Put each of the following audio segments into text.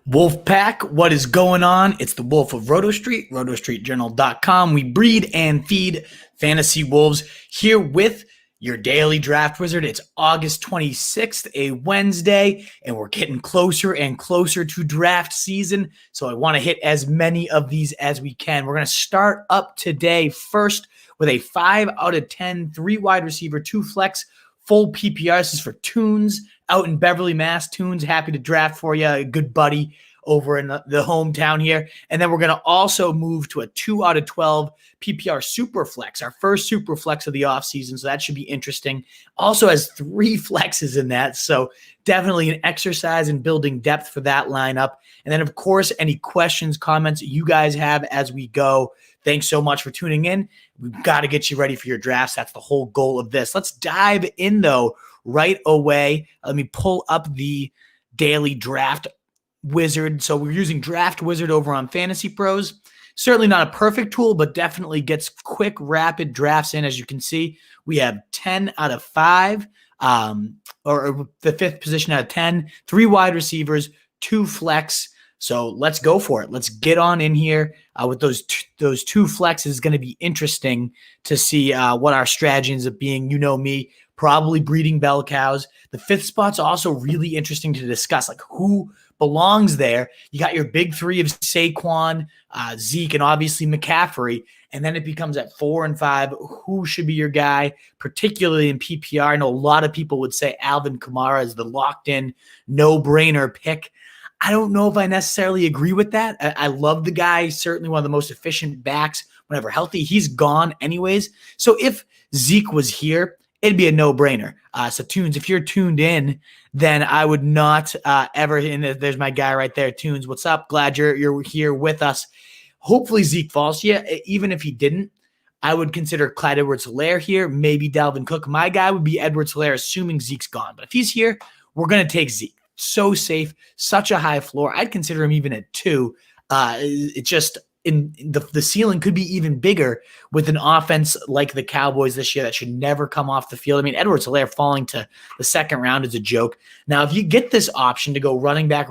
Wolfpack, what is going on? It's the Wolf of Roto Street, rotostreetjournal.com. We breed and feed fantasy wolves here with your daily draft wizard. It's August 26th, a Wednesday, and we're getting closer and closer to draft season. So I want to hit as many of these as we can. We're going to start up today first with a 5 out of 10, 3 wide receiver, 2 flex, full PPR. This is for Tunes out in Beverly, Mass. Tunes, happy to draft for you. A good buddy over in the hometown here. And then we're going to also move to a 2 out of 12 PPR Superflex, our first Superflex of the offseason. So that should be interesting. Also has 3 flexes in that. So definitely an exercise in building depth for that lineup. And then, of course, any questions, comments you guys have as we go. Thanks so much for tuning in. We've got to get you ready for your drafts. That's the whole goal of this. Let's dive in, though, right away. Let me pull up the daily draft wizard. So we're using Draft Wizard over on Fantasy Pros. Certainly not a perfect tool, but definitely gets quick, rapid drafts in. As you can see, we have 10 out of 5, or the 5th position out of 10, 3 wide receivers, 2 flex. So let's go for it. Let's get on in here with those 2 flexes. Is going to be interesting to see what our strategy ends up being. You know me, probably breeding bell cows. The 5th spot's also really interesting to discuss, like who belongs there. You got your big 3 of Saquon, Zeke, and obviously McCaffrey. And then it becomes at 4 and 5, who should be your guy, particularly in PPR. I know a lot of people would say Alvin Kamara is the locked-in, no-brainer pick. I don't know if I necessarily agree with that. I love the guy, certainly one of the most efficient backs whenever healthy. He's gone anyways. So if Zeke was here, it'd be a no-brainer. So Tunes, if you're tuned in, then I would not ever, and there's my guy right there, Tunes, what's up? Glad you're here with us. Hopefully Zeke falls to you. Even if he didn't, I would consider Clyde Edwards-Helaire here, maybe Dalvin Cook. My guy would be Edwards-Helaire, assuming Zeke's gone. But if he's here, we're going to take Zeke. So safe, such a high floor. I'd consider him even at 2. It just in the ceiling could be even bigger with an offense like the Cowboys this year that should never come off the field. I mean, Edwards-Helaire falling to the 2nd round is a joke. Now, if you get this option to go running back,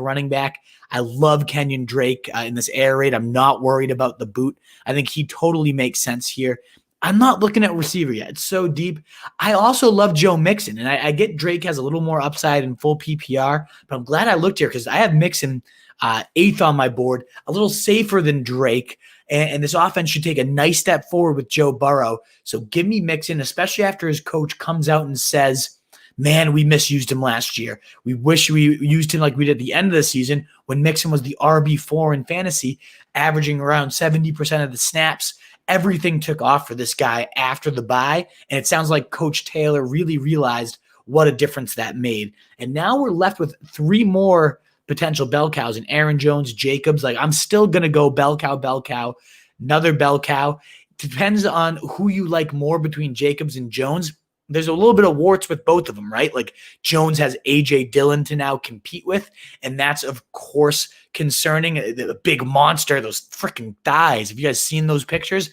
I love Kenyon Drake in this air raid. I'm not worried about the boot. I think he totally makes sense here. I'm not looking at receiver yet. It's so deep. I also love Joe Mixon, and I get Drake has a little more upside in full PPR, but I'm glad I looked here because I have Mixon 8th on my board, a little safer than Drake, and this offense should take a nice step forward with Joe Burrow. So give me Mixon, especially after his coach comes out and says, man, we misused him last year. We wish we used him like we did at the end of the season when Mixon was the RB4 in fantasy, averaging around 70% of the snaps. Everything took off for this guy after the bye, and it sounds like Coach Taylor really realized what a difference that made. And now we're left with 3 more potential bell cows, and Aaron Jones, Jacobs. Like, I'm still going to go bell cow, another bell cow. Depends on who you like more between Jacobs and Jones. There's a little bit of warts with both of them, right? Like Jones has A.J. Dillon to now compete with, and that's, of course, concerning. The big monster, those freaking thighs. Have you guys seen those pictures?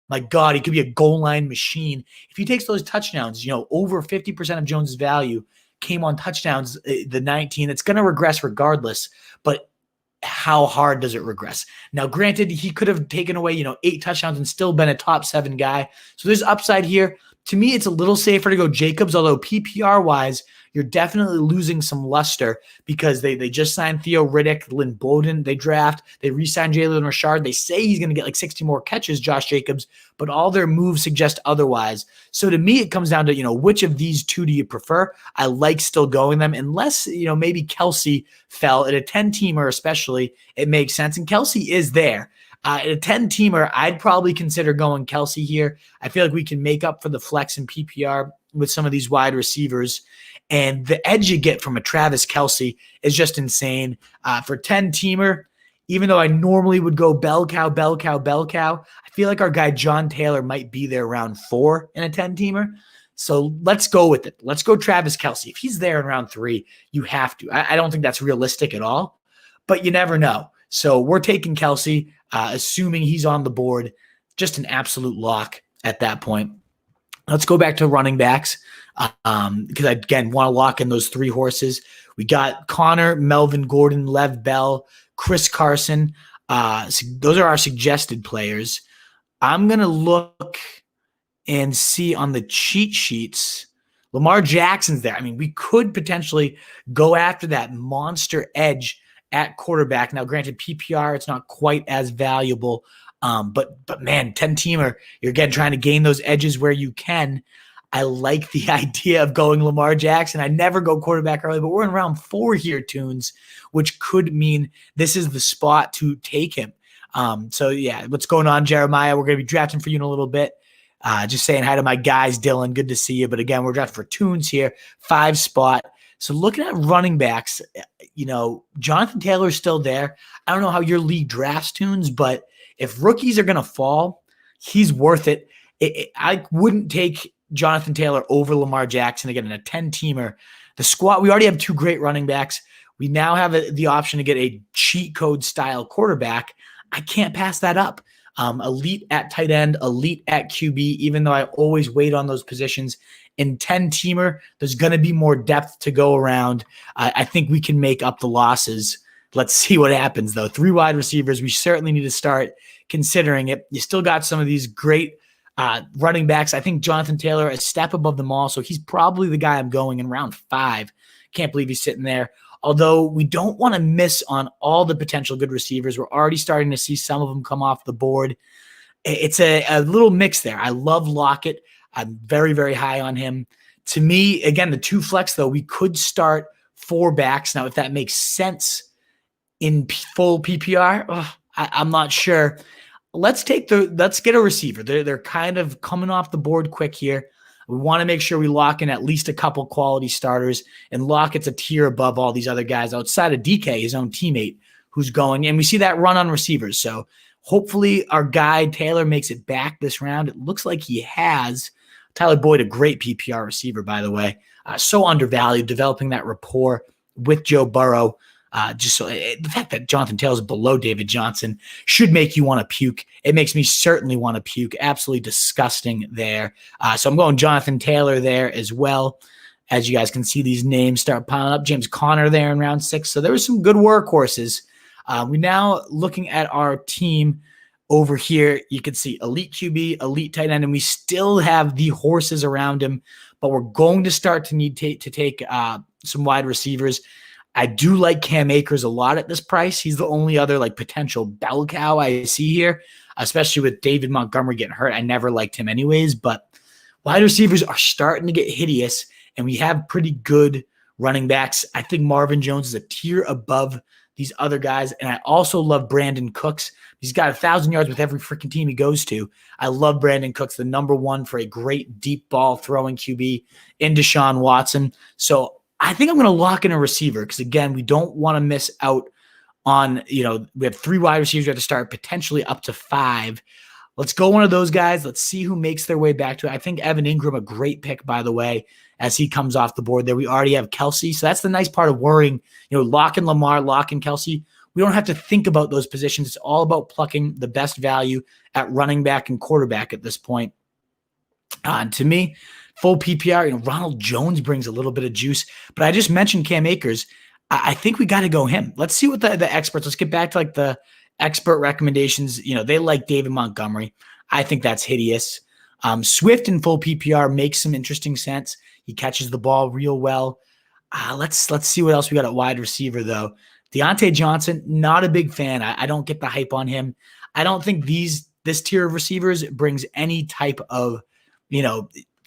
My God, he could be a goal line machine. If he takes those touchdowns, over 50% of Jones's value came on touchdowns, the 19. It's going to regress regardless, but how hard does it regress? Now, granted, he could have taken away, 8 touchdowns and still been a top 7 guy. So there's upside here. To me, it's a little safer to go Jacobs, although PPR-wise, you're definitely losing some luster because they just signed Theo Riddick, Lynn Bowden, they draft, they re-signed Jalen Richard. They say he's going to get like 60 more catches, Josh Jacobs, but all their moves suggest otherwise. So to me, it comes down to, which of these 2 do you prefer? I like still going them, unless, maybe Kelsey fell at a 10-teamer especially, it makes sense. And Kelsey is there. At a 10-teamer, I'd probably consider going Kelsey here. I feel like we can make up for the flex and PPR with some of these wide receivers. And the edge you get from a Travis Kelsey is just insane. For 10-teamer, even though I normally would go bell cow, I feel like our guy John Taylor might be there around 4 in a 10-teamer. So let's go with it. Let's go Travis Kelsey. If he's there in round 3, you have to. I don't think that's realistic at all, but you never know. So we're taking Kelsey, assuming he's on the board. Just an absolute lock at that point. Let's go back to running backs because I, again, want to lock in those 3 horses. We got Connor, Melvin Gordon, Lev Bell, Chris Carson. Those are our suggested players. I'm going to look and see on the cheat sheets. Lamar Jackson's there. I mean, we could potentially go after that monster edge at quarterback. Now, granted, PPR, it's not quite as valuable. But man, 10-teamer, you're again trying to gain those edges where you can. I like the idea of going Lamar Jackson. I never go quarterback early, but we're in round 4 here, Tunes, which could mean this is the spot to take him. So yeah, what's going on, Jeremiah? We're going to be drafting for you in a little bit. Just saying hi to my guys, Dylan. Good to see you. But again, we're drafting for Tunes here, 5 spot. So looking at running backs, Jonathan Taylor's still there. I don't know how your league drafts, Tunes, but if rookies are going to fall, he's worth it. I wouldn't take Jonathan Taylor over Lamar Jackson again in a 10-teamer. The squad, we already have 2 great running backs. We now have the option to get a cheat code style quarterback. I can't pass that up. Elite at tight end, elite at QB, even though I always wait on those positions. In 10-teamer, there's going to be more depth to go around. I think we can make up the losses. Let's see what happens, though. 3 wide receivers, we certainly need to start considering it. You still got some of these great running backs. I think Jonathan Taylor a step above them all, so he's probably the guy I'm going in round 5. Can't believe he's sitting there. Although we don't want to miss on all the potential good receivers. We're already starting to see some of them come off the board. It's a little mix there. I love Lockett. I'm very, very high on him. To me, again, the 2 flex, though, we could start 4 backs. Now, if that makes sense in full PPR, I'm not sure. Let's get a receiver. They're kind of coming off the board quick here. We want to make sure we lock in at least a couple quality starters, and Lockett's a tier above all these other guys outside of DK, his own teammate, who's going. And we see that run on receivers. So hopefully our guy Taylor makes it back this round. It looks like he has. Tyler Boyd, a great PPR receiver, by the way. So undervalued, developing that rapport with Joe Burrow. The fact that Jonathan Taylor is below David Johnson should make you want to puke. It makes me certainly want to puke. Absolutely disgusting there. So I'm going Jonathan Taylor there as well. As you guys can see, these names start piling up. James Conner there in round 6. So there were some good workhorses. We're now looking at our team over here. You can see elite QB, elite tight end, and we still have the horses around him. But we're going to start to need to take some wide receivers. I do like Cam Akers a lot at this price. He's the only other potential bell cow I see here, especially with David Montgomery getting hurt. I never liked him anyways, but wide receivers are starting to get hideous, and we have pretty good running backs. I think Marvin Jones is a tier above these other guys, and I also love Brandon Cooks. He's got 1,000 yards with every freaking team he goes to. I love Brandon Cooks, the number 1 for a great deep ball throwing QB in Deshaun Watson. So I think I'm going to lock in a receiver because, again, we don't want to miss out on, we have 3 wide receivers we have to start, potentially up to 5. Let's go one of those guys. Let's see who makes their way back to it. I think Evan Ingram, a great pick, by the way, as he comes off the board there. We already have Kelsey. So that's the nice part of worrying, lock in Lamar, lock in Kelsey. We don't have to think about those positions. It's all about plucking the best value at running back and quarterback at this point. And to me, full PPR, Ronald Jones brings a little bit of juice. But I just mentioned Cam Akers. I think we got to go him. Let's see what the experts, let's get back to the expert recommendations. They like David Montgomery. I think that's hideous. Swift in full PPR makes some interesting sense. He catches the ball real well. Let's see what else we got at wide receiver, though. Deontay Johnson, not a big fan. I don't get the hype on him. I don't think this tier of receivers brings any type of,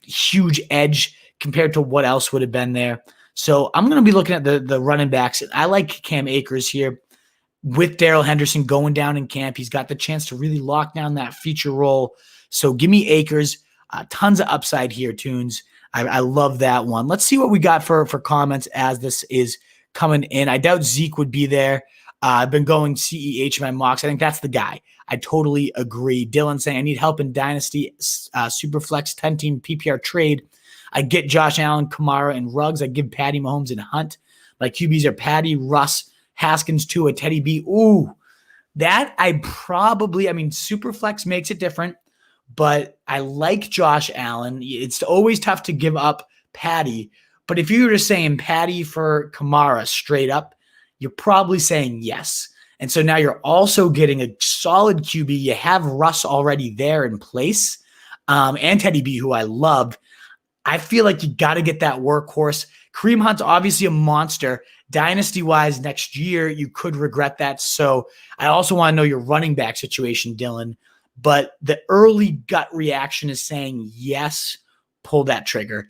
huge edge compared to what else would have been there. So I'm going to be looking at the running backs. I like Cam Akers here with Darrell Henderson going down in camp. He's got the chance to really lock down that feature role. So give me Akers. Tons of upside here, Tunes. I love that one. Let's see what we got for comments as this is coming in. I doubt Zeke would be there. I've been going CEH in my mocks. I think that's the guy. I totally agree. Dylan saying, I need help in Dynasty Superflex 10-team PPR trade. I get Josh Allen, Kamara, and Ruggs. I give Patty Mahomes and Hunt. My QBs are Patty, Russ, Haskins, Tua, Teddy B. Ooh, that Superflex makes it different, but I like Josh Allen. It's always tough to give up Patty, but if you were just saying Patty for Kamara straight up, you're probably saying yes. And so now you're also getting a solid QB. You have Russ already there in place, and Teddy B, who I loved. I feel like you got to get that workhorse. Kareem Hunt's obviously a monster. Dynasty-wise, next year, you could regret that. So I also want to know your running back situation, Dylan. But the early gut reaction is saying, yes, pull that trigger,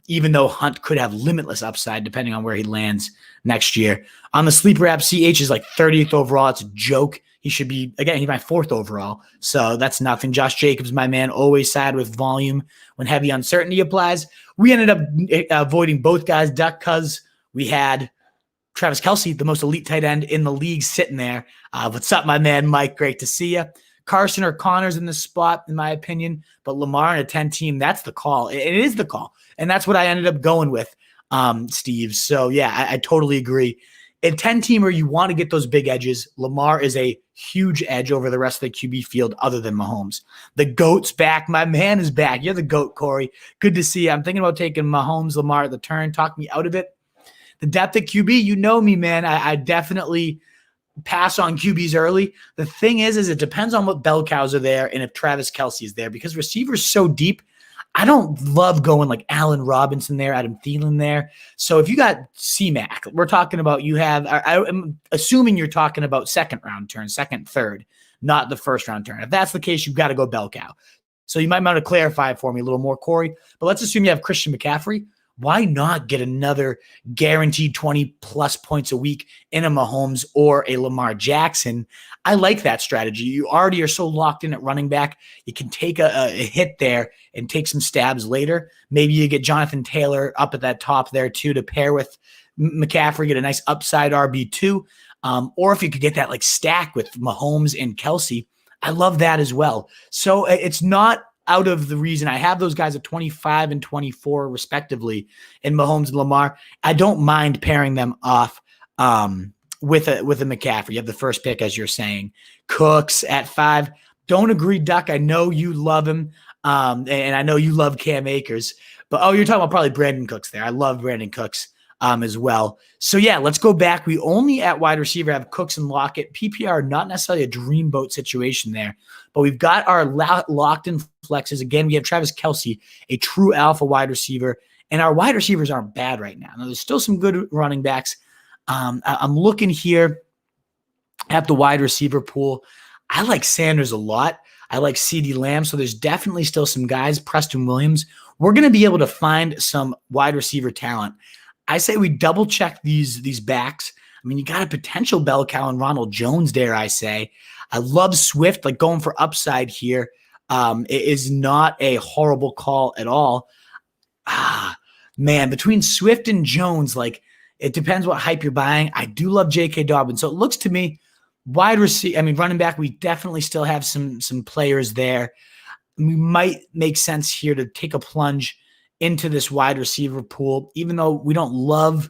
even though Hunt could have limitless upside depending on where he lands next year. On the sleeper app, CH is like 30th overall. It's a joke. He should be, again, he's my 4th overall. So that's nothing. Josh Jacobs, my man, always side with volume when heavy uncertainty applies. We ended up avoiding both guys, Duck, because we had Travis Kelce, the most elite tight end in the league, sitting there. What's up, my man, Mike? Great to see you. Carson or Connors in this spot, in my opinion, but Lamar in a 10 team, that's the call. It is the call. And that's what I ended up going with, Steve. So, yeah, I totally agree. In 10-teamer, you want to get those big edges. Lamar is a huge edge over the rest of the QB field other than Mahomes. The GOAT's back. My man is back. You're the GOAT, Corey. Good to see you. I'm thinking about taking Mahomes, Lamar at the turn. Talk me out of it. The depth at QB, you know me, man. I definitely pass on QBs early. The thing is it depends on what bell cows are there and if Travis Kelce is there, because receivers so deep. I don't love going like Allen Robinson there, Adam Thielen there. So if you got C-Mac, we're talking about I'm assuming you're talking about second, third, not the first round turn. If that's the case, you've got to go bell cow. So you might want to clarify for me a little more, Corey. But let's assume you have Christian McCaffrey. Why not get another guaranteed 20-plus points a week in a Mahomes or a Lamar Jackson? I like that strategy. You already are so locked in at running back. You can take a hit there and take some stabs later. Maybe you get Jonathan Taylor up at that top there too to pair with McCaffrey, get a nice upside RB2. Or if you could get that like stack with Mahomes and Kelce, I love that as well. So it's not out of the reason I have those guys at 25 and 24 respectively in Mahomes and Lamar. I don't mind pairing them off with a McCaffrey. You have the first pick, as you're saying. Cooks at 5. Don't agree, Duck. I know you love him, and I know you love Cam Akers. But, you're talking about probably Brandon Cooks there. I love Brandon Cooks as well. So, yeah, let's go back. We only at wide receiver have Cooks and Lockett. PPR, not necessarily a dreamboat situation there. But we've got our locked-in flexes. Again, we have Travis Kelce, a true alpha wide receiver. And our wide receivers aren't bad right now. Now, there's still some good running backs. I'm looking here at the wide receiver pool. I like Sanders a lot. I like CeeDee Lamb. So there's definitely still some guys. Preston Williams. We're going to be able to find some wide receiver talent. I say we double check these backs. I mean, you got a potential bell cow and Ronald Jones, dare I say. I love Swift, like going for upside here. It is not a horrible call at all. Man, between Swift and Jones, like it depends what hype you're buying. I do love J.K. Dobbins. So it looks to me, running back, we definitely still have some players there. We might make sense here to take a plunge into this wide receiver pool, even though we don't love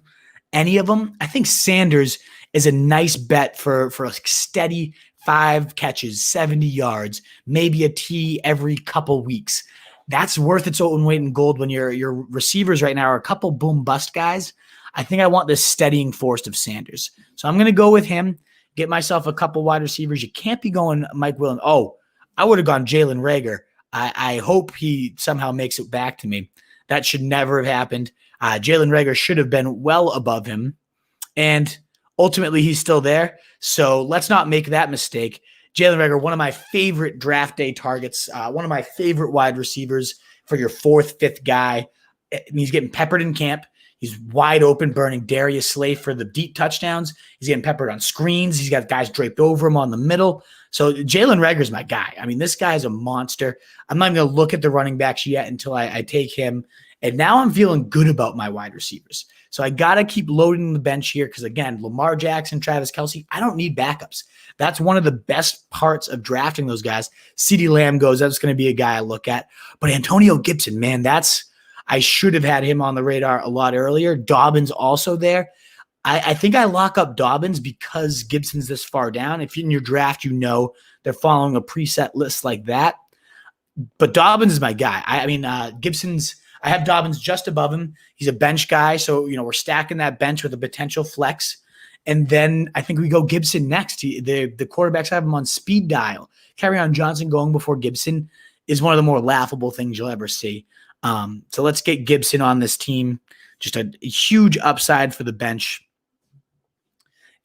any of them. I think Sanders is a nice bet for a steady 5 catches, 70 yards, maybe a T every couple weeks. That's worth its own weight in gold when your receivers right now are a couple boom bust guys. I think I want this steadying force of Sanders. So I'm going to go with him, get myself a couple wide receivers. You can't be going Mike Williams. I would have gone Jalen Reagor. I hope he somehow makes it back to me. That should never have happened. Jalen Reagor should have been well above him. And ultimately, he's still there. So let's not make that mistake. Jalen Reagor, one of my favorite draft day targets, one of my favorite wide receivers for your 4th, 5th guy. He's getting peppered in camp. He's wide open, burning Darius Slay for the deep touchdowns. He's getting peppered on screens. He's got guys draped over him on the middle. So Jalen Reagor is my guy. I mean, this guy is a monster. I'm not going to look at the running backs yet until I take him. And now I'm feeling good about my wide receivers. So I got to keep loading the bench here because, again, Lamar Jackson, Travis Kelce, I don't need backups. That's one of the best parts of drafting those guys. CeeDee Lamb goes, that's going to be a guy I look at. But Antonio Gibson, man, I should have had him on the radar a lot earlier. Dobbins also there. I think I lock up Dobbins because Gibson's this far down. If in your draft, they're following a preset list like that. But Dobbins is my guy. I have Dobbins just above him. He's a bench guy. So, we're stacking that bench with a potential flex. And then I think we go Gibson next. The quarterbacks have him on speed dial. Kerryon Johnson going before Gibson is one of the more laughable things you'll ever see. So let's get Gibson on this team. Just a huge upside for the bench.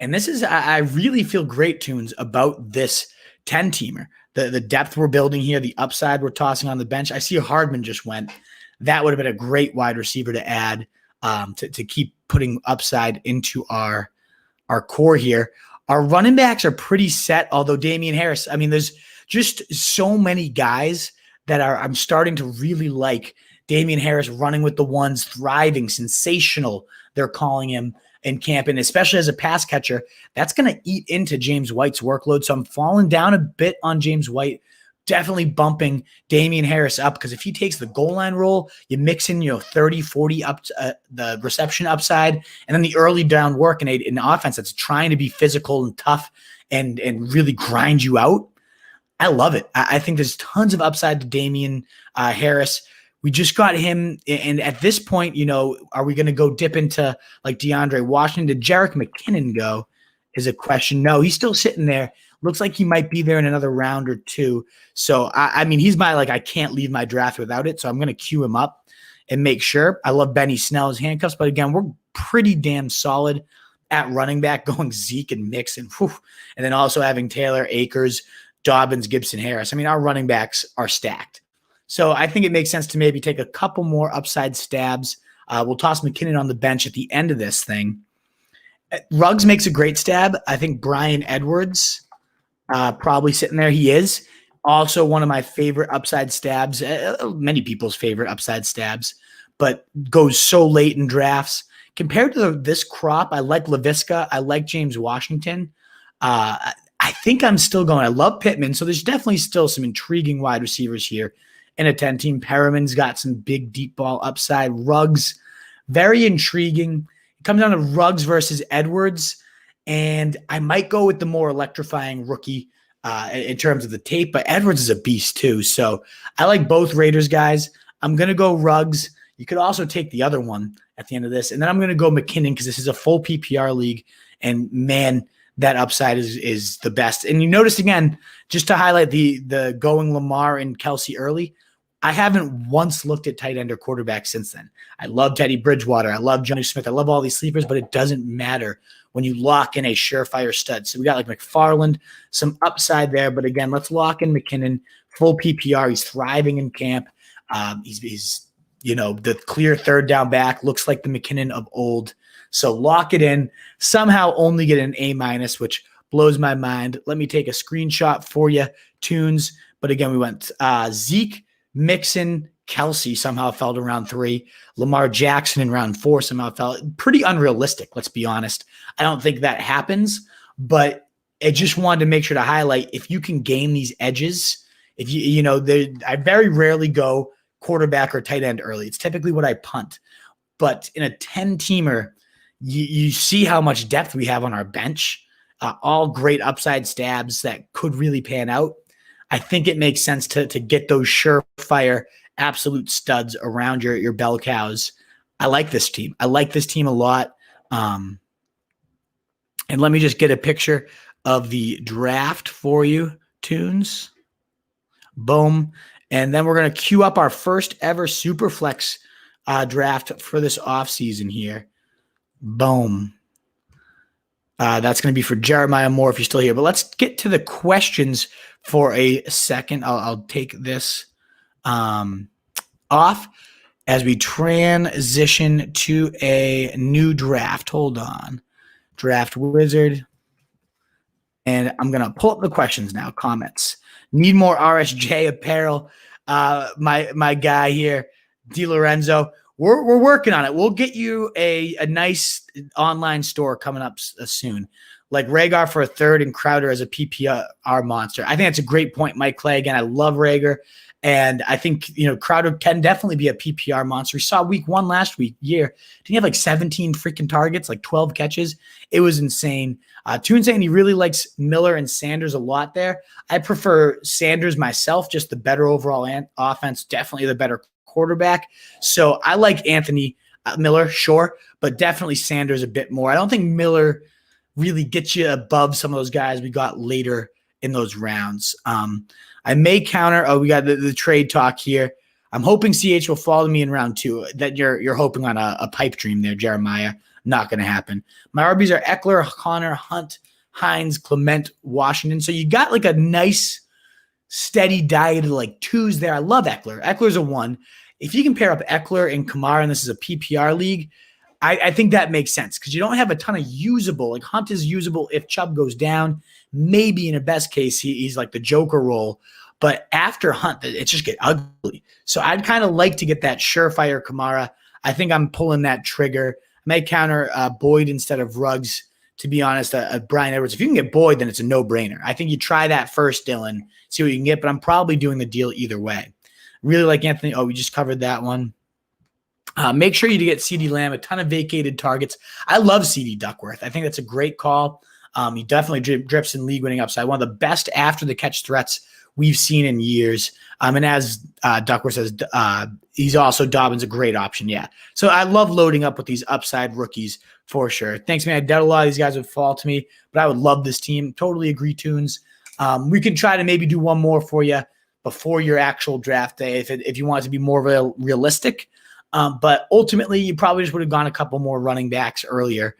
And this is, I really feel great, Tunes, about this 10-teamer. The depth we're building here, the upside we're tossing on the bench. I see Hardman just went. That would have been a great wide receiver to add to keep putting upside into our core here. Our running backs are pretty set, although Damian Harris, I mean, there's just so many guys that I'm starting to really like. Damian Harris running with the ones, thriving, sensational, they're calling him in camp, and especially as a pass catcher, that's going to eat into James White's workload. So I'm falling down a bit on James White, definitely bumping Damian Harris up, because if he takes the goal line role, you mix in 30, 40 up the reception upside, and then the early down work in an offense that's trying to be physical and tough and really grind you out. I love it. I think there's tons of upside to Damian Harris. We just got him, and at this point, are we going to go dip into like DeAndre Washington? Did Jerick McKinnon go? Is a question. No, he's still sitting there. Looks like he might be there in another round or two. So, I mean, he's my, I can't leave my draft without it. So I'm going to queue him up and make sure. I love Benny Snell's handcuffs, but again, we're pretty damn solid at running back, going Zeke and Mixon. Whew. And then also having Taylor, Akers, Dobbins, Gibson, Harris. I mean, our running backs are stacked. So I think it makes sense to maybe take a couple more upside stabs. We'll toss McKinnon on the bench at the end of this thing. Ruggs makes a great stab. I think Brian Edwards probably sitting there. He is also one of my favorite upside stabs, many people's favorite upside stabs, but goes so late in drafts. Compared to this crop, I like LaVisca. I like James Washington. I think I'm still going. I love Pittman. So there's definitely still some intriguing wide receivers here in a 10-team. Perriman's got some big deep ball upside. Ruggs, very intriguing. It comes down to Ruggs versus Edwards, and I might go with the more electrifying rookie in terms of the tape, but Edwards is a beast too. So I like both Raiders guys. I'm going to go Ruggs. You could also take the other one at the end of this, and then I'm going to go McKinnon because this is a full PPR league, and man, that upside is the best. And you notice again, just to highlight the going Lamar and Kelsey early, I haven't once looked at tight end or quarterback since then. I love Teddy Bridgewater. I love Johnny Smith. I love all these sleepers, but it doesn't matter when you lock in a surefire stud. So we got like McFarland, some upside there. But again, let's lock in McKinnon, full PPR. He's thriving in camp. He's the clear third down back. Looks like the McKinnon of old. So lock it in. Somehow only get an A-, which blows my mind. Let me take a screenshot for you, Tunes. But again, we went Zeke, Mixon, Kelsey somehow fell to round 3. Lamar Jackson in round 4 somehow fell. Pretty unrealistic, let's be honest. I don't think that happens, but I just wanted to make sure to highlight, if you can gain these edges, if I very rarely go quarterback or tight end early. It's typically what I punt. But in a 10-teamer, you see how much depth we have on our bench. All great upside stabs that could really pan out. I think it makes sense to get those surefire, absolute studs around your bell cows. I like this team. I like this team a lot. And let me just get a picture of the draft for you, Tunes. Boom. And then we're going to queue up our first ever Superflex draft for this offseason here. Boom. That's going to be for Jeremiah Moore if you're still here. But let's get to the questions for a second. I'll take this off as we transition to a new draft. Hold on. Draft Wizard. And I'm going to pull up the questions now. Comments. Need more RSJ apparel. My guy here, DiLorenzo. We're working on it. We'll get you a nice online store coming up soon. Like Rhaegar for a third and Crowder as a PPR monster. I think that's a great point, Mike Clay. Again, I love Rhaegar. And I think, Crowder can definitely be a PPR monster. We saw week 1 last year. Didn't he have like 17 freaking targets, like 12 catches? It was insane. Toon saying he really likes Miller and Sanders a lot there. I prefer Sanders myself, just the better overall offense, definitely the better quarterback. So I like Anthony Miller, sure, but definitely Sanders a bit more. I don't think Miller really get you above some of those guys we got later in those rounds. I may counter. Oh, we got the trade talk here. I'm hoping CH will follow me in round 2. That you're hoping on a pipe dream there, Jeremiah. Not going to happen. My RBs are Eckler, Connor, Hunt, Hines, Clement, Washington. So you got like a nice steady diet of like 2s there. I love Eckler. Eckler's a 1. If you can pair up Eckler and Kamara, and this is a PPR league, I think that makes sense because you don't have a ton of usable. Like Hunt is usable if Chubb goes down. Maybe in a best case, he's like the Joker role. But after Hunt, it just get ugly. So I'd kind of like to get that surefire Kamara. I think I'm pulling that trigger. I may counter Boyd instead of Ruggs. To be honest, Brian Edwards. If you can get Boyd, then it's a no-brainer. I think you try that first, Dylan, see what you can get. But I'm probably doing the deal either way. Really like Anthony. Oh, we just covered that one. Make sure you get CeeDee Lamb, a ton of vacated targets. I love CeeDee Duckworth. I think that's a great call. He definitely drips in league-winning upside. One of the best after-the-catch threats we've seen in years. And as Duckworth says, he's also Dobbins, a great option. Yeah. So I love loading up with these upside rookies for sure. Thanks, man. I doubt a lot of these guys would fall to me, but I would love this team. Totally agree, Tunes. We can try to maybe do one more for you before your actual draft day if you want it to be more realistic. But ultimately, you probably just would have gone a couple more running backs earlier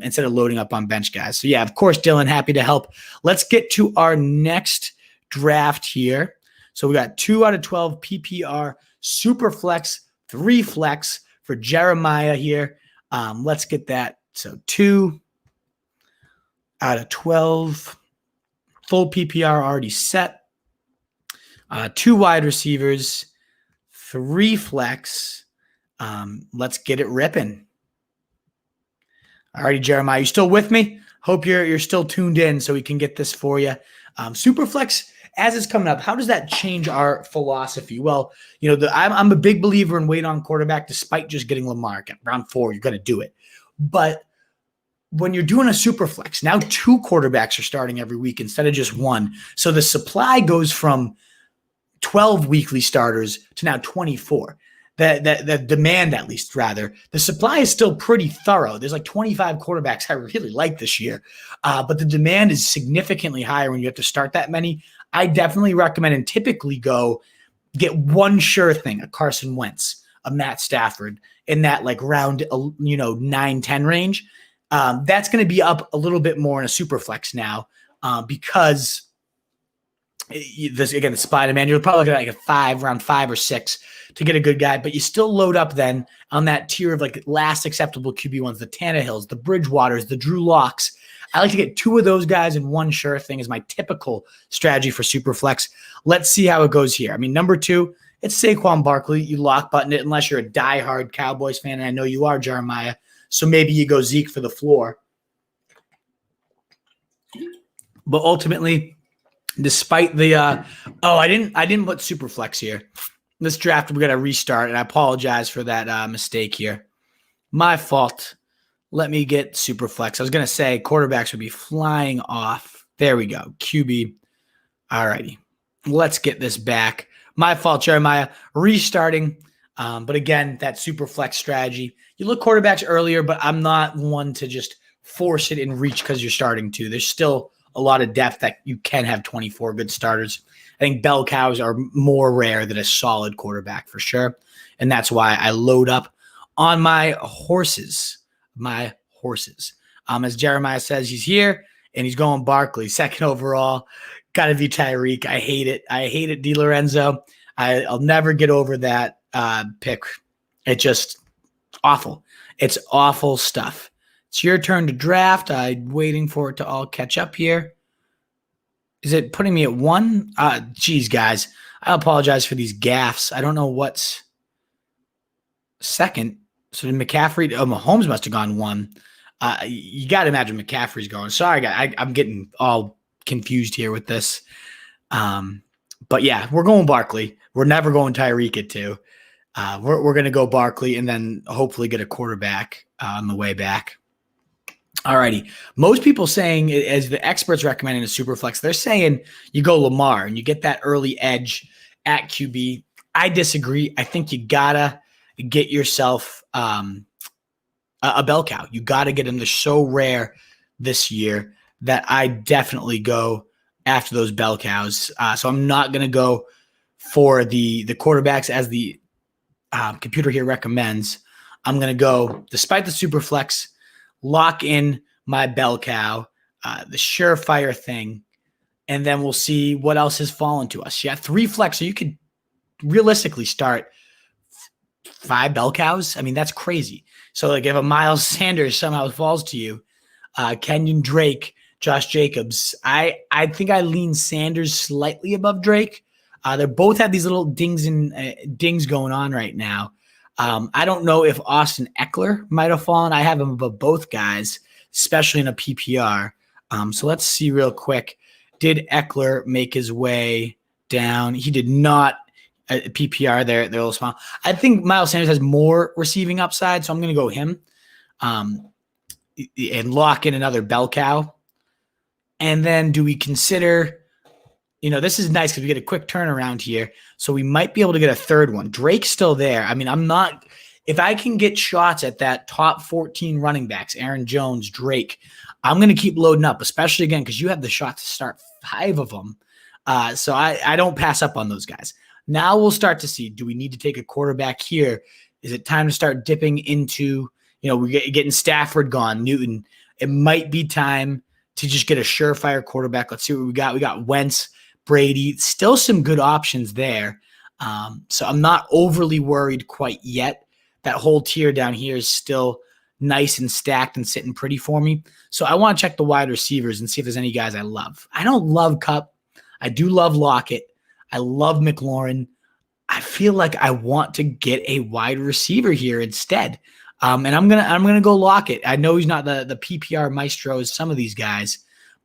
instead of loading up on bench guys. So, yeah, of course, Dylan, happy to help. Let's get to our next draft here. So we got 2 out of 12 PPR, Superflex, 3 flex for Jeremiah here. Let's get that. So 2 out of 12, full PPR already set. 2 wide receivers, 3 flex. Let's get it ripping. All righty, Jeremiah, you still with me? Hope you're still tuned in so we can get this for you. Superflex, as it's coming up, how does that change our philosophy? Well, I'm a big believer in wait on quarterback despite just getting Lamar. At round 4, you're going to do it. But when you're doing a Superflex, now 2 quarterbacks are starting every week instead of just 1. So the supply goes from 12 weekly starters to now 24. The demand, at least, rather. The supply is still pretty thorough. There's like 25 quarterbacks I really like this year. But the demand is significantly higher when you have to start that many. I definitely recommend and typically get one sure thing, a Carson Wentz, a Matt Stafford, in that like round 9-10 range. That's going to be up a little bit more in a Superflex now because this again, the Spider-Man, you're probably looking at like round 5 or 6 to get a good guy, but you still load up then on that tier of like last acceptable QB ones, the Tannehills, the Bridgewaters, the Drew Locks. I like to get 2 of those guys and one sure thing is my typical strategy for Superflex. Let's see how it goes here. I mean, number 2, it's Saquon Barkley. You lock button it unless you're a diehard Cowboys fan, and I know you are, Jeremiah. So maybe you go Zeke for the floor. But ultimately, despite the I didn't put Superflex here. This draft we got to restart, and I apologize for that mistake here. My fault. Let me get Superflex. I was going to say quarterbacks would be flying off. There we go. QB. All righty. Let's get this back. My fault, Jeremiah. Restarting. But again, that Superflex strategy. You look quarterbacks earlier, but I'm not one to just force it in reach because you're starting to. There's still a lot of depth that you can have 24 good starters. I think bell cows are more rare than a solid quarterback for sure. And that's why I load up on my horses. As Jeremiah says, he's here and he's going Barkley, 2nd overall. Got to be Tyreek. I hate it, DiLorenzo. I'll never get over that pick. It's just awful. It's awful stuff. It's your turn to draft. I'm waiting for it to all catch up here. Is it putting me at 1? Geez, guys. I apologize for these gaffes. I don't know what's 2nd. So did McCaffrey? Mahomes must have gone 1. You got to imagine McCaffrey's going. Sorry, guys. I'm getting all confused here with this. But yeah, we're going Barkley. We're never going Tyreek at 2. We're going to go Barkley and then hopefully get a quarterback on the way back. All righty. Most people saying, as the experts recommending a Superflex, they're saying you go Lamar and you get that early edge at QB. I disagree. I think you got to get yourself a bell cow. You got to get him. They're so rare this year that I definitely go after those bell cows. So I'm not going to go for the quarterbacks as the computer here recommends. I'm going to go, despite the super flex, lock in my bell cow, the surefire thing, and then we'll see what else has fallen to us. Yeah, 3 flex, so you could realistically start 5 bell cows. I mean, that's crazy. So like if a Miles Sanders somehow falls to you, Kenyon Drake, Josh Jacobs, I think I lean Sanders slightly above Drake. They both have these little dings going on right now. I don't know if Austin Eckler might have fallen. I have him above both guys, especially in a PPR. So let's see real quick. Did Eckler make his way down? He did not. PPR, they're a little small. I think Miles Sanders has more receiving upside, so I'm going to go him and lock in another bell cow. And then do we consider, this is nice because we get a quick turnaround here, so we might be able to get a third one. Drake's still there. I mean, if I can get shots at that top 14 running backs, Aaron Jones, Drake, I'm going to keep loading up, especially again because you have the shot to start 5 of them. So I don't pass up on those guys. Now we'll start to see, do we need to take a quarterback here? Is it time to start dipping into, we're getting Stafford gone, Newton. It might be time to just get a surefire quarterback. Let's see what we got. We got Wentz, Brady, still some good options there. So I'm not overly worried quite yet. That whole tier down here is still nice and stacked and sitting pretty for me. So I want to check the wide receivers and see if there's any guys I love. I don't love Kupp. I do love Lockett. I love McLaurin. I feel like I want to get a wide receiver here instead. And I'm gonna go Lockett. I know he's not the PPR maestro as some of these guys,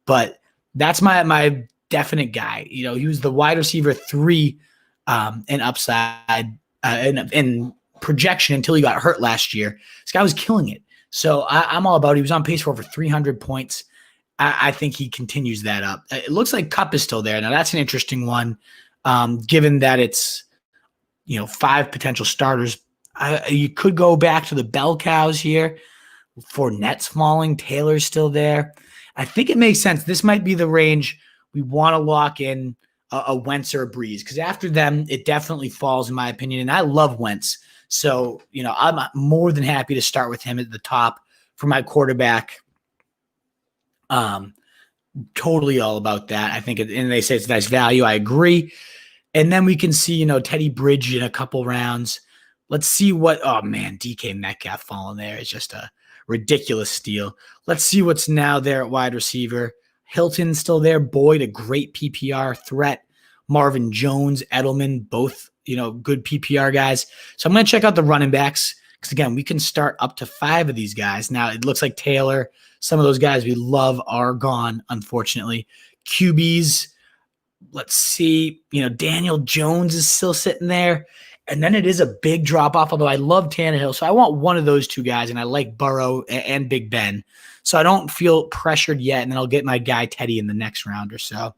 but that's my definite guy. He was the wide receiver 3 in upside and projection until he got hurt last year. This guy was killing it. So I'm all about it. He was on pace for over 300 points. I think he continues that up. It looks like Kupp is still there. Now that's an interesting one. Given that it's, 5 potential starters, you could go back to the bell cows here. Fournette's falling. Taylor's still there. I think it makes sense. This might be the range we want to lock in a Wentz or a Breeze, because after them, it definitely falls, in my opinion. And I love Wentz. So, I'm more than happy to start with him at the top for my quarterback. Totally all about that. I think, and they say it's nice value. I agree. And then we can see, Teddy Bridge in a couple rounds. Let's see DK Metcalf falling there is just a ridiculous steal. Let's see what's now there at wide receiver. Hilton's still there. Boyd, a great PPR threat. Marvin Jones, Edelman, both, good PPR guys. So I'm going to check out the running backs because, again, we can start up to 5 of these guys. Now, it looks like Taylor, some of those guys we love are gone, unfortunately. QBs, let's see, Daniel Jones is still sitting there. And then it is a big drop-off, although I love Tannehill. So I want one of those 2 guys, and I like Burrow and Big Ben. So I don't feel pressured yet, and then I'll get my guy Teddy in the next round or so.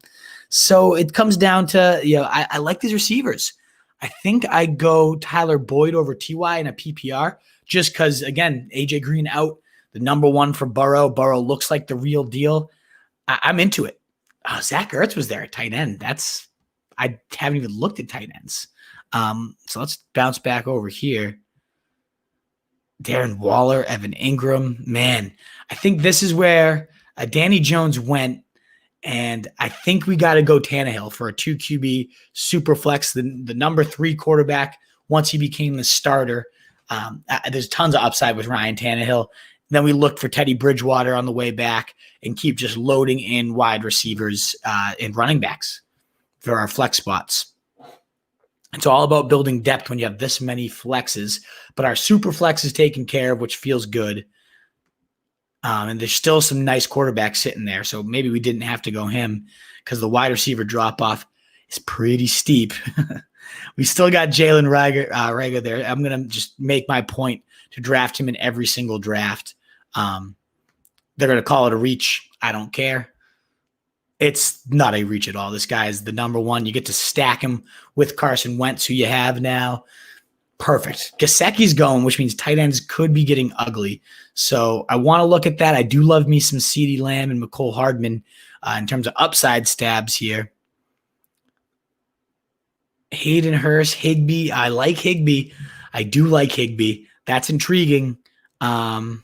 So it comes down to, I like these receivers. I think I go Tyler Boyd over T.Y. in a PPR just because, again, A.J. Green out, the number 1 for Burrow. Burrow looks like the real deal. I'm into it. Zach Ertz was there at tight end. I haven't even looked at tight ends. So let's bounce back over here. Darren Waller, Evan Ingram. Man, I think this is where Danny Jones went, and I think we got to go Tannehill for a 2 QB super flex, the number 3 quarterback once he became the starter. There's tons of upside with Ryan Tannehill. Then we look for Teddy Bridgewater on the way back and keep just loading in wide receivers and running backs for our flex spots. It's all about building depth when you have this many flexes, but our super flex is taken care of, which feels good. And there's still some nice quarterbacks sitting there. So maybe we didn't have to go him because the wide receiver drop off is pretty steep. We still got Jalen Reagor there. I'm going to just make my point to draft him in every single draft. They're going to call it a reach. I don't care. It's not a reach at all. This guy is the number 1. You get to stack him with Carson Wentz, who you have now. Perfect. Gesicki's going, which means tight ends could be getting ugly. So I want to look at that. I do love me some CeeDee Lamb and McCole Hardman in terms of upside stabs here. Hayden Hurst, Higbee. I like Higbee. I do like Higbee. That's intriguing. Running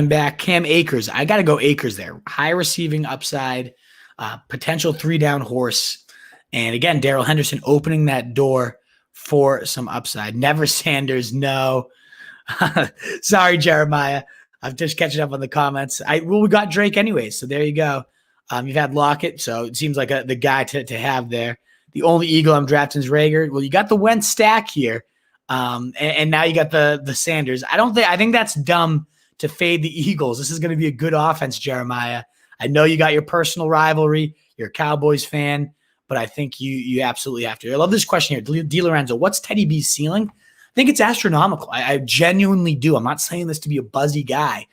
back, Cam Akers. I got to go Akers there. High receiving upside, potential 3-down horse. And again, Darrell Henderson opening that door for some upside. Never Sanders, no. Sorry, Jeremiah. I'm just catching up on the comments. We got Drake anyway, so there you go. You've had Lockett, so it seems like the guy to have there. The only Eagle I'm drafting is Rager. Well, you got the Wentz stack here, and now you got the Sanders. I think that's dumb to fade the Eagles. This is going to be a good offense, Jeremiah. I know you got your personal rivalry. You're a Cowboys fan, but I think you absolutely have to. I love this question here. D. Lorenzo, what's Teddy B's ceiling? I think it's astronomical. I genuinely do. I'm not saying this to be a buzzy guy.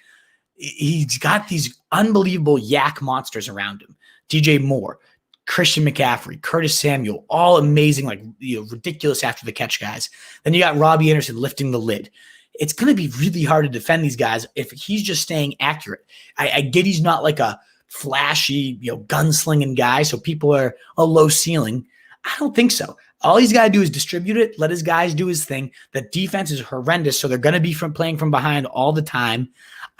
He's got these unbelievable yak monsters around him. DJ Moore, Christian McCaffrey, Curtis Samuel, all amazing, ridiculous after the catch guys. Then you got Robbie Anderson lifting the lid. It's going to be really hard to defend these guys if he's just staying accurate. I get he's not like a flashy, gunslinging guy, so people are a low ceiling. I don't think so. All he's got to do is distribute it, let his guys do his thing. The defense is horrendous, so they're going to be playing from behind all the time.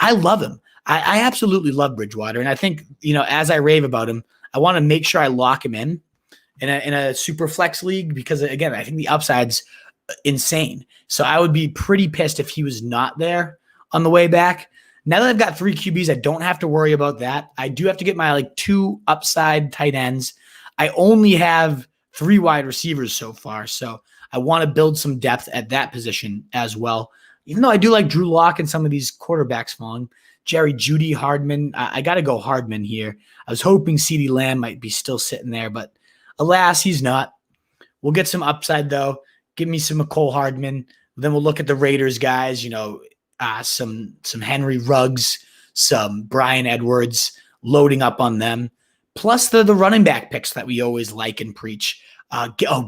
I love him. I absolutely love Bridgewater, and I think, as I rave about him, I want to make sure I lock him in a super flex league because, again, I think the upside's insane. So I would be pretty pissed if he was not there on the way back. Now that I've got 3 QBs, I don't have to worry about that. I do have to get my 2 upside tight ends. I only have 3 wide receivers so far, so I want to build some depth at that position as well. Even though I do like Drew Lock and some of these quarterbacks falling. Jerry Jeudy, Hardman. I got to go Hardman here. I was hoping CeeDee Lamb might be still sitting there, but alas, he's not. We'll get some upside, though. Give me some McCole Hardman. Then we'll look at the Raiders guys, some Henry Ruggs, some Brian Edwards, loading up on them. Plus the running back picks that we always like and preach.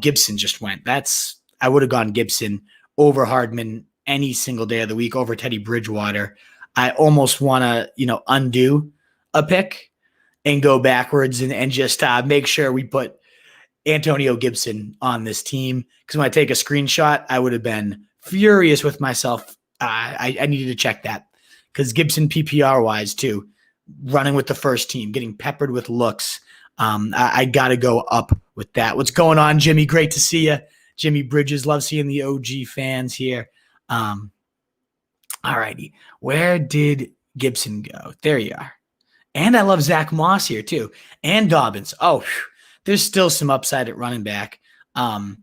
Gibson just went. I would have gone Gibson over Hardman any single day of the week over Teddy Bridgewater. I almost want to, undo a pick and go backwards and just make sure we put Antonio Gibson on this team. Because when I take a screenshot, I would have been furious with myself. I needed to check that because Gibson PPR wise too, running with the first team, getting peppered with looks. I got to go up with that. What's going on, Jimmy? Great to see you. Jimmy Bridges. Love seeing the OG fans here. All righty. Where did Gibson go? There you are. And I love Zach Moss here too. And Dobbins. Oh, whew. There's still some upside at running back. Dobbins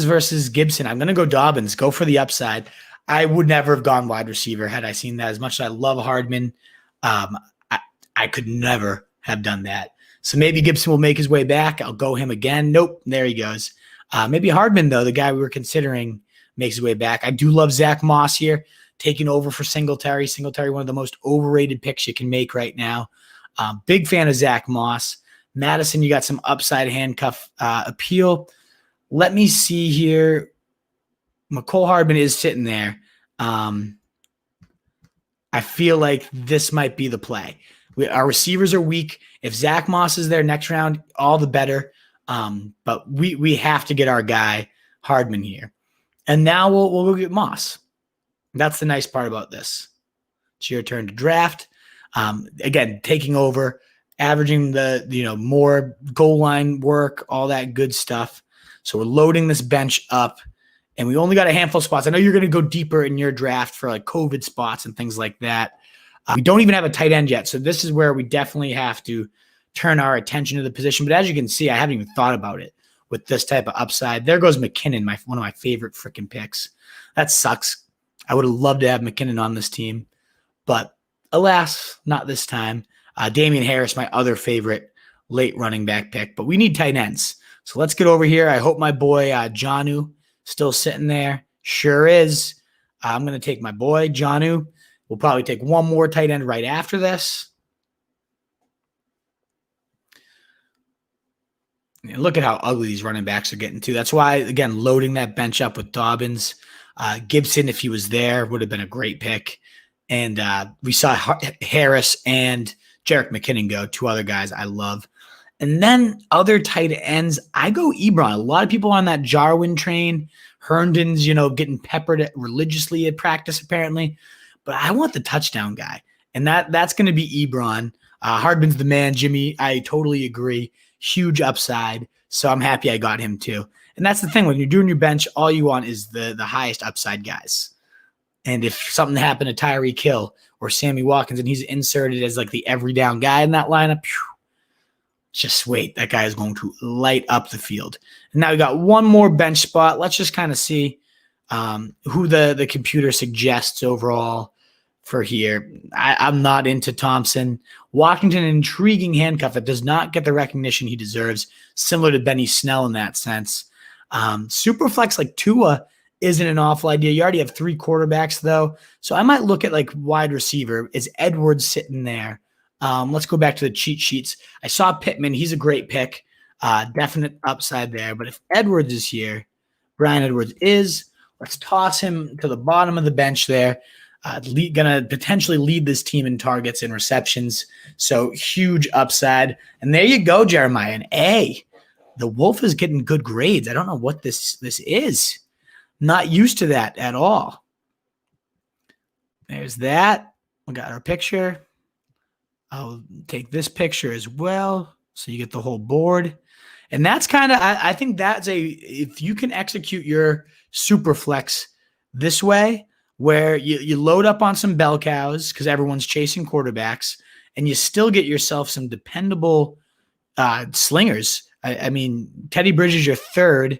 versus Gibson. I'm going to go Dobbins. Go for the upside. I would never have gone wide receiver had I seen that. As much as I love Hardman, I could never have done that. So maybe Gibson will make his way back. I'll go him again. Nope. There he goes. Maybe Hardman, though, the guy we were considering, makes his way back. I do love Zach Moss here, taking over for Singletary. Singletary, one of the most overrated picks you can make right now. Big fan of Zach Moss. Madison, you got some upside handcuff appeal. Let me see here. McCole Hardman is sitting there. I feel like this might be the play. Our receivers are weak. If Zach Moss is there next round, all the better. But we have to get our guy Hardman here. And now we'll go get Moss. That's the nice part about this. It's your turn to draft. Again, taking over, averaging the more goal line work, all that good stuff. So we're loading this bench up, and we only got a handful of spots. I know you're going to go deeper in your draft for COVID spots and things like that. We don't even have a tight end yet, so this is where we definitely have to turn our attention to the position. But as you can see, I haven't even thought about it with this type of upside. There goes McKinnon, one of my favorite freaking picks. That sucks. I would have loved to have McKinnon on this team, but alas, not this time. Damian Harris, my other favorite late running back pick, but we need tight ends. So let's get over here. I hope my boy Jonnu still sitting there. Sure is. I'm going to take my boy Jonnu. We'll probably take one more tight end right after this. And look at how ugly these running backs are getting too. That's why, again, loading that bench up with Dobbins. Gibson, if he was there, would have been a great pick. And we saw Harris and Jerick McKinnon go, two other guys I love. And then other tight ends, I go Ebron. A lot of people on that Jarwin train. Herndon's, getting peppered religiously at practice apparently. But I want the touchdown guy. And that's going to be Ebron. Hardman's the man, Jimmy. I totally agree. Huge upside. So I'm happy I got him too. And that's the thing. When you're doing your bench, all you want is the highest upside guys. And if something happened to Tyreek Hill or Sammy Watkins and he's inserted as like the every down guy in that lineup, just wait. That guy is going to light up the field. And now we got one more bench spot. Let's just kind of see who the computer suggests overall for here. I'm not into Thompson. Washington, an intriguing handcuff that does not get the recognition he deserves, similar to Benny Snell in that sense. Superflex like Tua isn't an awful idea. You already have 3 quarterbacks, though. So I might look at like wide receiver. Is Edwards sitting there? Let's go back to the cheat sheets. I saw Pittman. He's a great pick. Definite upside there. But if Edwards is here, Brian Edwards is, let's toss him to the bottom of the bench there. Going to potentially lead this team in targets and receptions. So huge upside. And there you go, Jeremiah. An A. The Wolf is getting good grades. I don't know what this is. Not used to that at all. There's that. We got our picture. I'll take this picture as well. So you get the whole board. And that's kind of, I think that's if you can execute your super flex this way, where you load up on some bell cows because everyone's chasing quarterbacks and you still get yourself some dependable slingers. I mean, Teddy Bridges, your third,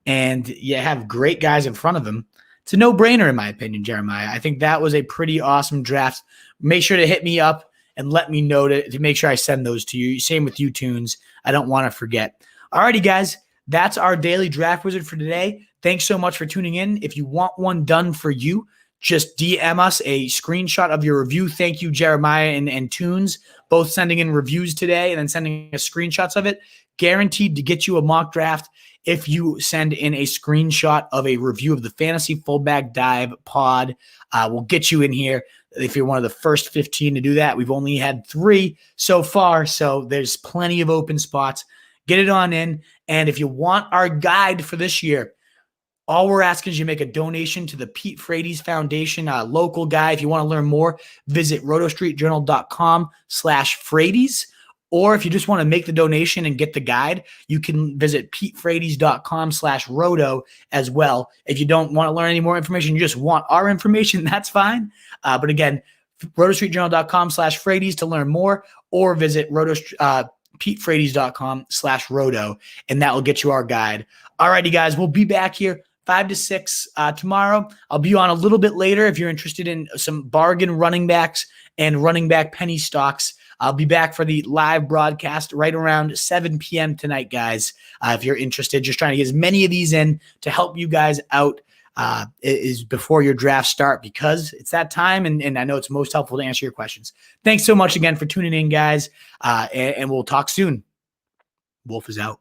and you have great guys in front of him. It's a no-brainer in my opinion, Jeremiah. I think that was a pretty awesome draft. Make sure to hit me up and let me know to make sure I send those to you. Same with you, Tunes. I don't want to forget. Alrighty, guys. That's our daily draft wizard for today. Thanks so much for tuning in. If you want one done for you, just DM us a screenshot of your review. Thank you, Jeremiah and Tunes, both sending in reviews today and then sending us screenshots of it. Guaranteed to get you a mock draft if you send in a screenshot of a review of the Fantasy Fullback Dive pod. We'll get you in here if you're one of the first 15 to do that. We've only had 3 so far, so there's plenty of open spots. Get it on in. And if you want our guide for this year, all we're asking is you make a donation to the Pete Frates Foundation, a local guy. If you want to learn more, visit rotostreetjournal.com/Frates. Or if you just want to make the donation and get the guide, you can visit petefrates.com/roto as well. If you don't want to learn any more information, you just want our information, that's fine. But again, rotostreetjournal.com/Frates to learn more, or visit petefrates.com/roto, and that will get you our guide. Alrighty, guys, we'll be back here 5 to 6 tomorrow. I'll be on a little bit later if you're interested in some bargain running backs and running back penny stocks. I'll be back for the live broadcast right around 7 p.m. tonight, guys. If you're interested, just trying to get as many of these in to help you guys out is before your draft start, because it's that time, and I know it's most helpful to answer your questions. Thanks so much again for tuning in, guys, and we'll talk soon. Wolf is out.